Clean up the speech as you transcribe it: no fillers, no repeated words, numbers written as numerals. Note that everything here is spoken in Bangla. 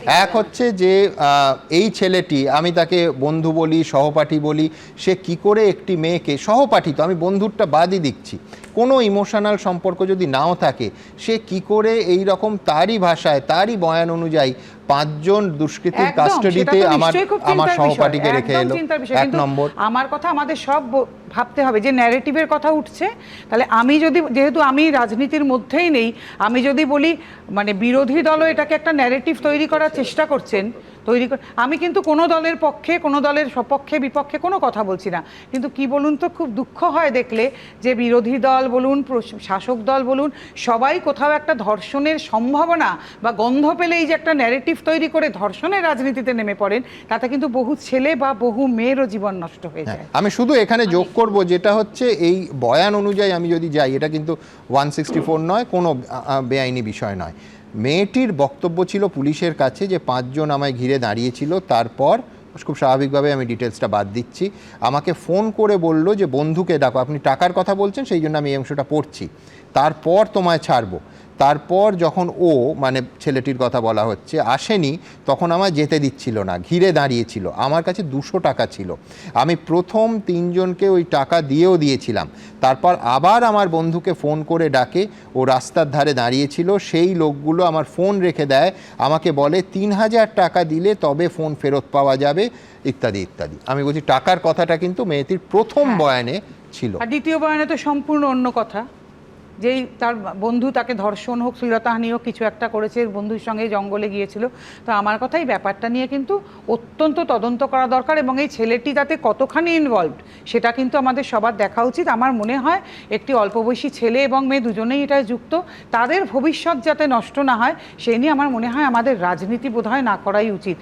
এক হচ্ছে যে এই ছেলেটি, আমি তাকে বন্ধু বলি, সহপাঠী বলি, সে কি করে একটি মেয়েকে, সহপাঠী তো, আমি বন্ধুরটা বাদই দিচ্ছি, কোনো ইমোশনাল সম্পর্ক যদি নাও থাকে, সে কি করে এই রকম তারই ভাষায় তারই বয়ান অনুযায়ী 5 জন দুষ্কৃতীর কাস্টাডিতে আমার সহপাঠীকে রেখে এলো। এক নম্বর, আমার কথা আমাদের সব ভাবতে হবে যে ন্যারেটিভের কথা উঠছে, তাহলে আমি যদি, যেহেতু আমি রাজনীতির মধ্যেই নেই, আমি যদি বলি মানে বিরোধী দলও এটাকে একটা ন্যারেটিভ তৈরি করার চেষ্টা করছেন, আমি কিন্তু কোনো দলের পক্ষে, কোনো দলের সপক্ষে বিপক্ষে কোনো কথা বলছি না, কিন্তু কি বলুন তো, খুব দুঃখ হয় দেখলে যে বিরোধী দল বলুন, শাসক দল বলুন, সবাই কোথাও একটা ধর্ষণের সম্ভাবনা বা গন্ধ পেলেই যে একটা ন্যারেটিভ তৈরি করে ধর্ষণের রাজনীতিতে নেমে পড়েন, তাতে কিন্তু বহু ছেলে বা বহু মেয়েরও জীবন নষ্ট হয়ে যায়। আমি শুধু এখানে যোগ করব, যেটা হচ্ছে এই বয়ান অনুযায়ী আমি যদি যাই, এটা কিন্তু 164 নয়, কোনো বেআইনি বিষয় নয়। মেয়েটির বক্তব্য ছিল পুলিশের কাছে যে 5 জন আমায় ঘিরে দাঁড়িয়েছিল, তারপর খুব স্বাভাবিকভাবে, আমি ডিটেলসটা বাদ দিচ্ছি, আমাকে ফোন করে বলল যে বন্ধুকে ডাকো, আপনি টাকার কথা বলছেন সেই জন্য আমি এই অংশটা পড়ছি, তারপর তোমায় ছাড়বো। তারপর যখন ও, মানে ছেলেটির কথা বলা হচ্ছে, আসেনি, তখন আমায় যেতে দিচ্ছিল না, ঘিরে দাঁড়িয়েছিল, আমার কাছে 200 টাকা ছিল, আমি প্রথম 3 জনকে ওই টাকা দিয়েও দিয়েছিলাম, তারপর আবার আমার বন্ধুকে ফোন করে ডাকে, ও রাস্তার ধারে দাঁড়িয়েছিল, সেই লোকগুলো আমার ফোন রেখে দেয়, আমাকে বলে 3000 টাকা দিলে তবে ফোন ফেরত পাওয়া যাবে, ইত্যাদি ইত্যাদি। আমি বলছি টাকার কথাটা কিন্তু মেয়েটির প্রথম বয়ানে ছিল, আর দ্বিতীয় বয়ানে তো সম্পূর্ণ অন্য কথা, যেই তার বন্ধু তাকে ধর্ষণ হোক, শ্লীলতাহানি হোক, কিছু একটা করেছে, বন্ধুর সঙ্গে জঙ্গলে গিয়েছিল। তো আমার কথা, এই ব্যাপারটা নিয়ে কিন্তু অত্যন্ত তদন্ত করা দরকার, এবং এই ছেলেটি তাতে কতখানি ইনভলভড সেটা কিন্তু আমাদের সবার দেখা উচিত। আমার মনে হয় একটি অল্প বয়সী ছেলে এবং মেয়ে দুজনেই এটায় যুক্ত, তাদের ভবিষ্যৎ যাতে নষ্ট না হয় সেই নিয়ে আমার মনে হয় আমাদের রাজনীতি বোধহয় না করাই উচিত।